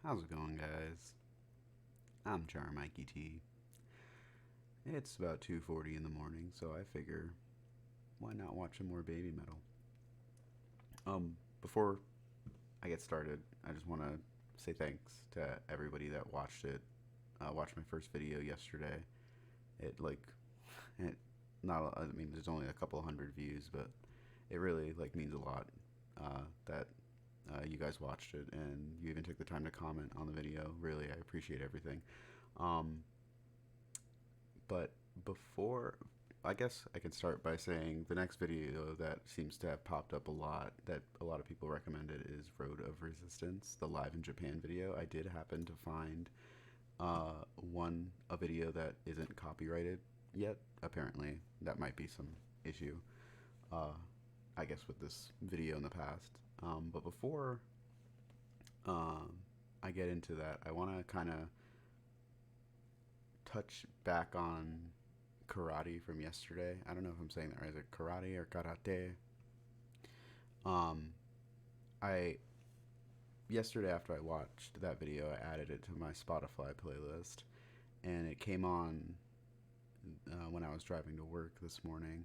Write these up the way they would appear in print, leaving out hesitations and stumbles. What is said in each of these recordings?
How's it going, guys? I'm Jar Mikey T. It's about 2:40 in the morning, so I figure why not watch some more Baby Metal? Before I get started, I just want to say thanks to everybody that watched it. Watched my first video yesterday. It it not. I mean, there's only a couple hundred views, but it really means a lot that you guys watched it and you even took the time to comment on the video. Really, I appreciate everything. Um, But before, I guess I can start by saying the next video that seems to have popped up a lot, that a lot of people recommended, is Road of Resistance, the live in Japan video. I did happen to find a video that isn't copyrighted yet. Apparently, that might be some issue, uh, I guess, with this video in the past. But before um, I get into that, I want to kind of touch back on karate from yesterday. I don't know if I'm saying that right. Is it karate or karate? Um, I yesterday after I watched that video, I added it to my Spotify playlist, and it came on when I was driving to work this morning,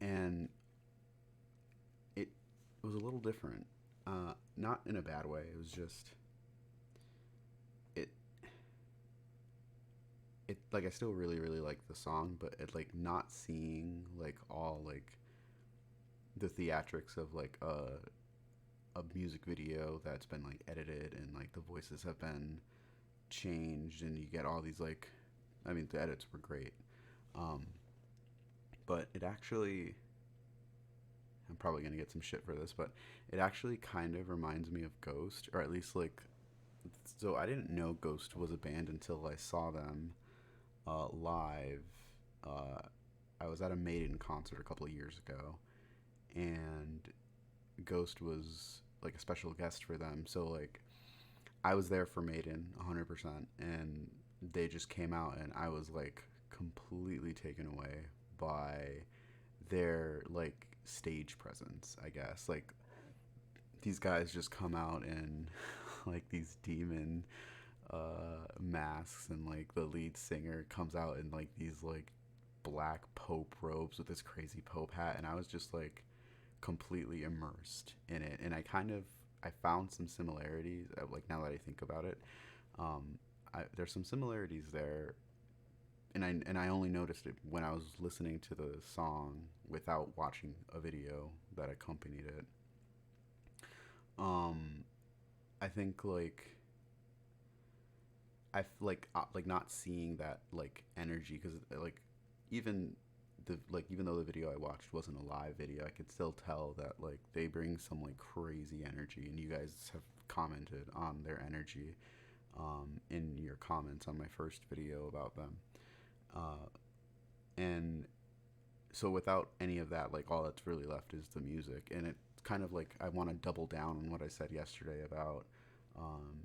and it was a little different. Not in a bad way. It was just it. It like I still really like the song, but it not seeing all the theatrics of a music video that's been edited and the voices have been changed and you get all these I mean the edits were great, um, but it actually I'm probably gonna get some shit for this, but it actually kind of reminds me of Ghost, or at least so I didn't know Ghost was a band until I saw them live. Uh, I was at a Maiden concert a couple of years ago, and Ghost was a special guest for them. So I was there for Maiden 100%, and they just came out, and I was completely taken away by their stage presence. I guess these guys just come out in these demon masks, and the lead singer comes out in these black pope robes with this crazy pope hat, and I was just completely immersed in it, and I found some similarities. Now that I think about it, um, there's some similarities there, and I only noticed it when I was listening to the song without watching a video that accompanied it. Um, I think I not seeing that energy, because even even though the video I watched wasn't a live video, I could still tell that they bring some crazy energy, and you guys have commented on their energy in your comments on my first video about them, uh, and so without any of that, all that's really left is the music, and it's kind of I want to double down on what I said yesterday about um,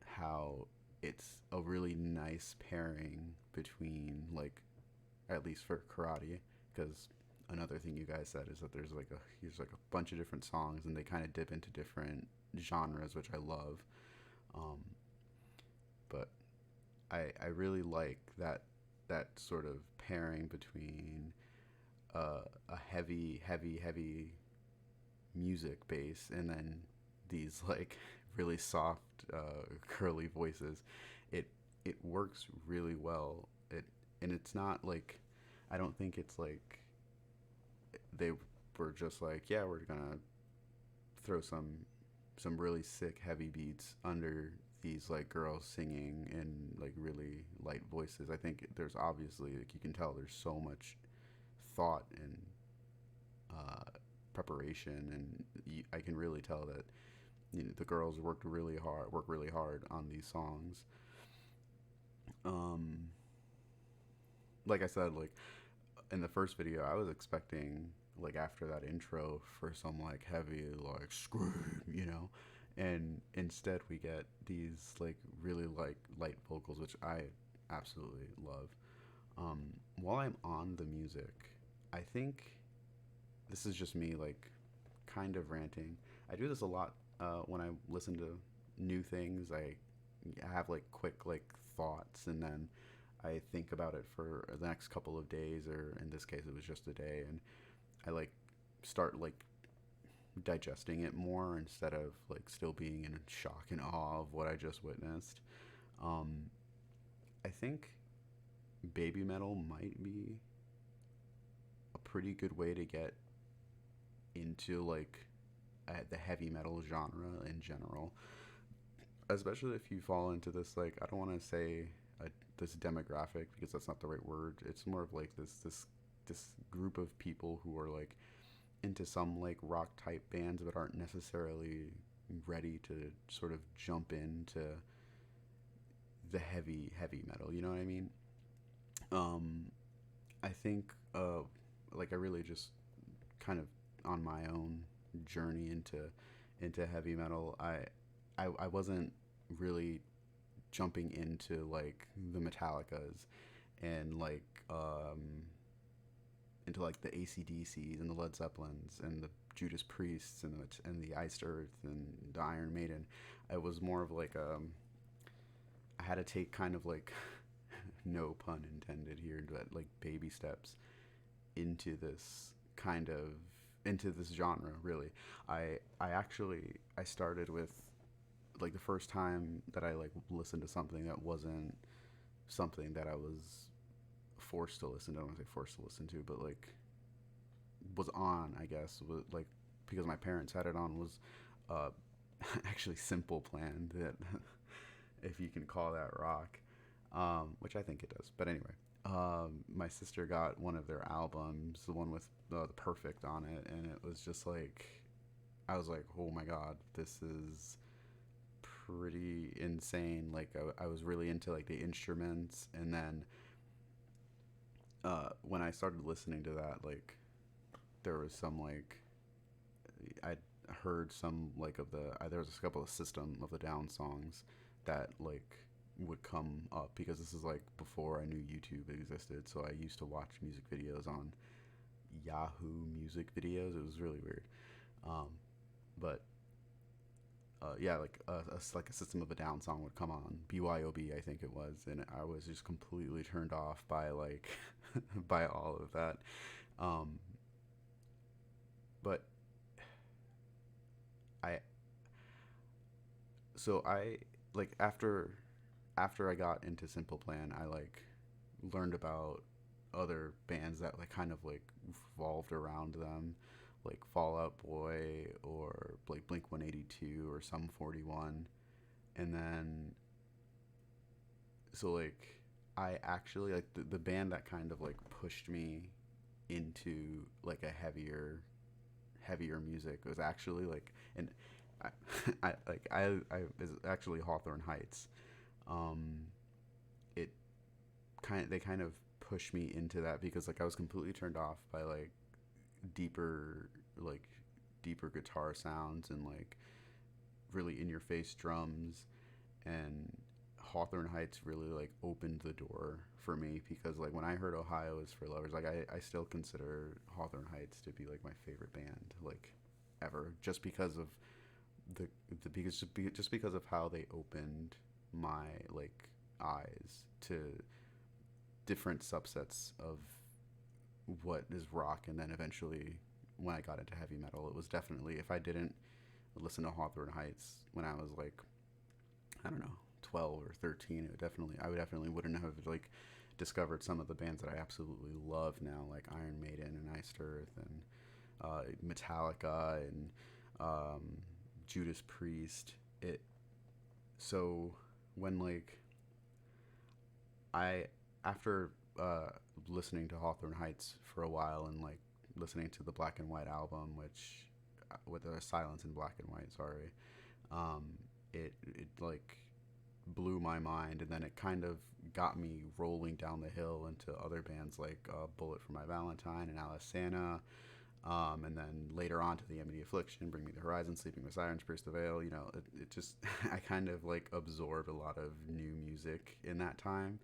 how it's a really nice pairing between at least for karate, because another thing you guys said is that there's a bunch of different songs and they kind of dip into different genres, which I love. um, but I really like that sort of pairing between a heavy music base and then these really soft curly voices. It it works really well. And it's not I don't think it's they were just yeah, we're gonna throw some really sick heavy beats under these girls singing in really light voices. I think there's obviously you can tell there's so much thought and uh, preparation, and I can really tell that the girls work really hard on these songs. Um, like I said, in the first video, I was expecting after that intro for some heavy scream, and instead we get these really light vocals, which I absolutely love. While I'm on the music, I think this is just me kind of ranting. I do this a lot when I listen to new things. I have like quick like thoughts, and then I think about it for the next couple of days, or in this case, it was just a day, and I like start like digesting it more instead of like still being in shock and awe of what I just witnessed. Um, I think baby metal might be a pretty good way to get into like the heavy metal genre in general, especially if you fall into this like I don't want to say this demographic because that's not the right word. It's more of like this group of people who are like into some like rock type bands but aren't necessarily ready to sort of jump into the heavy metal. You know what I mean? Um, I think like I really just kind of on my own journey into heavy metal. I wasn't really jumping into like the Metallicas and like into like the ACDCs and the Led Zeppelins and the Judas Priests and the Iced Earth and the Iron Maiden. It was more of like I had to take kind of like no pun intended here, but like baby steps into this kind of into this genre. Really, I actually I started with like the first time that I like listened to something that wasn't something that I was forced to listen to. I don't want to say forced to listen to, but like was on, I guess, was like because my parents had it on was uh actually Simple Plan, that if you can call that rock, which I think it does. But anyway, my sister got one of their albums, the one with the Perfect on it, and it was just like I was like, oh my god, this is pretty insane. Like I was really into like the instruments, and then when I started listening to that, like there was some like I heard some like of the there was a couple of System of the Down songs that like would come up because this is like before I knew YouTube existed. So I used to watch music videos on Yahoo Music Videos. It was really weird, um, but yeah, like a System of a Down song would come on BYOB, I think it was, and I was just completely turned off by like by all of that. Um, but I so I like after I got into Simple Plan, I like learned about other bands that like kind of like revolved around them, like Fall Out Boy or like Blink 182 or Sum 41, and then so like I actually like the band that kind of like pushed me into like a heavier music was actually like and I, I is actually Hawthorne Heights. Um, it they kind of pushed me into that because like I was completely turned off by like deeper like deeper guitar sounds and like really in your face drums, and Hawthorne Heights really like opened the door for me because like when I heard Ohio is for Lovers, like I still consider Hawthorne Heights to be like my favorite band like ever, just because of the just because of how they opened my like eyes to different subsets of what is rock, and then eventually when I got into heavy metal, it was definitely if I didn't listen to Hawthorne Heights when I was like I don't know 12 or 13, it would definitely I would definitely wouldn't have like discovered some of the bands that I absolutely love now, like Iron Maiden and Iced Earth and Metallica and Judas Priest. It so when like I after listening to Hawthorne Heights for a while and like listening to the Black and White album, which with the Silence in Black and White, sorry, um, it like blew my mind, and then it kind of got me rolling down the hill into other bands like Bullet for My Valentine and Alisana, and then later on to the Enemy Affliction, Bring Me the Horizon, Sleeping with Sirens, Pierce the Veil. You know, it just I kind of like absorbed a lot of new music in that time,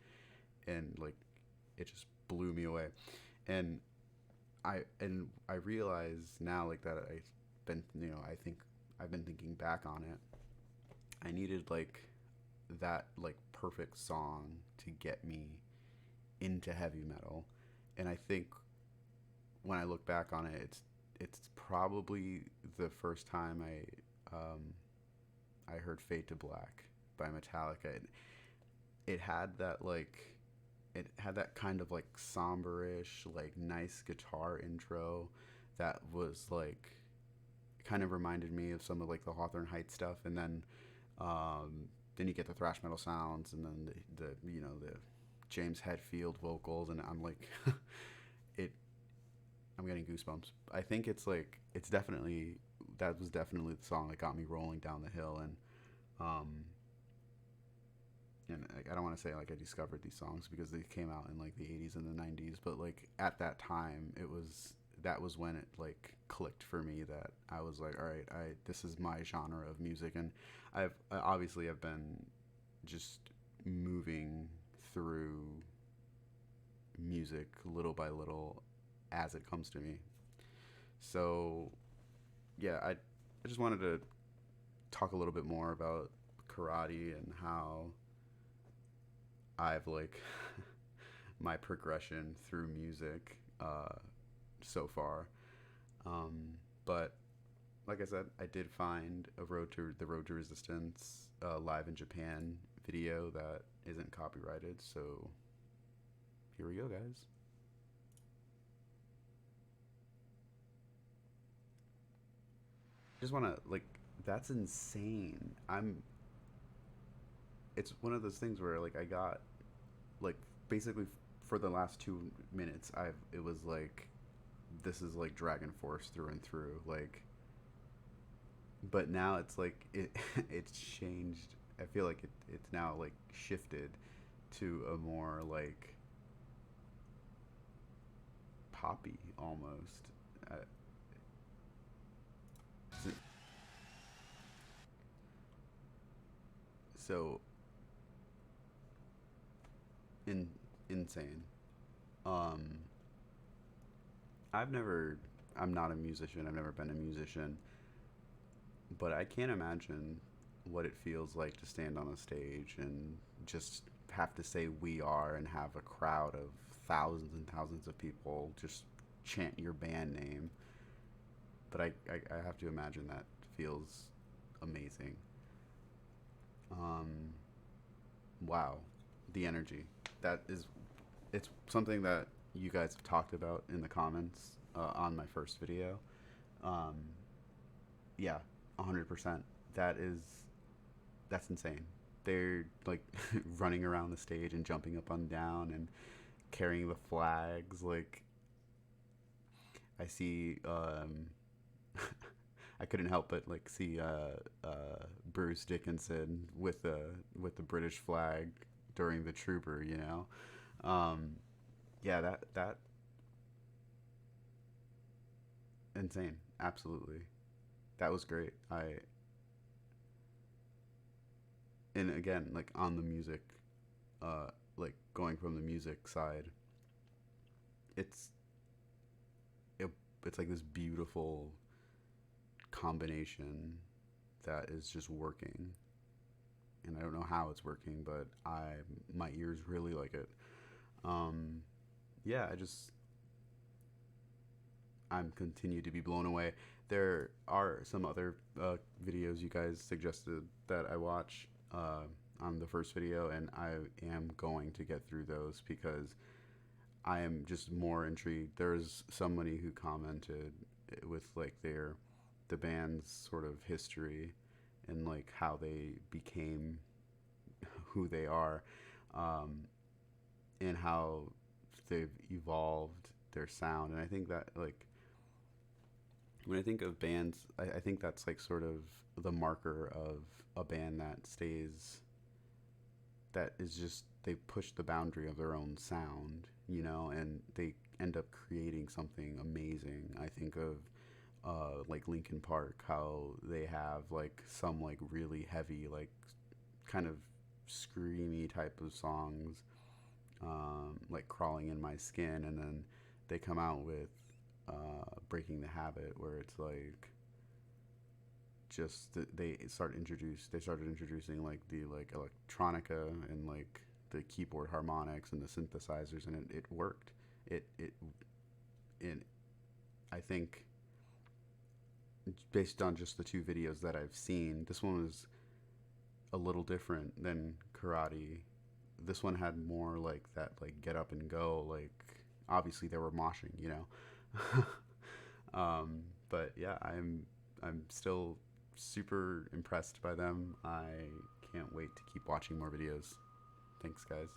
and like it just blew me away. And I realize now like that I've been I think I've been thinking back on it. I needed like that like perfect song to get me into heavy metal. And I think when I look back on it, it's probably the first time I heard Fade to Black by Metallica. It had that like it had that kind of like somberish, like nice guitar intro that was like kind of reminded me of some of like the Hawthorne Heights stuff, and then you get the thrash metal sounds, and then the you know the James Hetfield vocals, and I'm like, it. I'm getting goosebumps. I think it's like it's definitely that was definitely the song that got me rolling down the hill, um, and I don't want to say like I discovered these songs because they came out in like the 80s and the 90s, but like at that time it was that was when it like clicked for me that I was like, all right, I this is my genre of music. And I obviously have been just moving through music little by little as it comes to me. So yeah, I just wanted to talk a little bit more about karate and how I've like my progression through music so far. But like I said, I did find the Road to Resistance live in Japan video that isn't copyrighted. So here we go, guys. Just want to like that's insane. It's one of those things where like I got like basically for the last 2 minutes I've it was like this is like Dragon Force through and through, like, but now it's like it's changed. I feel like it's now like shifted to a more like poppy almost. uh, so in insane. um I've never I'm not a musician, I've never been a musician, but I can't imagine what it feels like to stand on a stage and just have to say "we are" and have a crowd of thousands and thousands of people just chant your band name. But I have to imagine that feels amazing. Um, wow, the energy. That is, it's something that you guys have talked about in the comments on my first video. Um, yeah, 100%. That is that's insane. They're like running around the stage and jumping up and down and carrying the flags. Like I see, I couldn't help but like see Bruce Dickinson with the British flag during the Trooper. You know, yeah, that insane. Absolutely, that was great. I and again like on the music, like going from the music side, it's it, it's like this beautiful combination that is just working, and I don't know how it's working, but I my ears really like it. Um, yeah, I'm continue to be blown away. There are some other videos you guys suggested that I watch on the first video, and I am going to get through those because I am just more intrigued. There's somebody who commented with like the band's sort of history and like how they became who they are, um, and how they've evolved their sound. And I think that like when I think of bands, I think that's like sort of the marker of a band that stays that is just they push the boundary of their own sound, you know, and they end up creating something amazing. I think of like Linkin Park, how they have like some like really heavy, like kind of screamy type of songs, like Crawling in My Skin, and then they come out with Breaking the Habit, where it's like they started introducing like the like electronica and like the keyboard harmonics and the synthesizers, and it worked. It and I think based on just the two videos that I've seen, this one was a little different than karate. This one had more like that, like get up and go. Like obviously they were moshing, you know. But yeah, I'm still super impressed by them. I can't wait to keep watching more videos. Thanks, guys.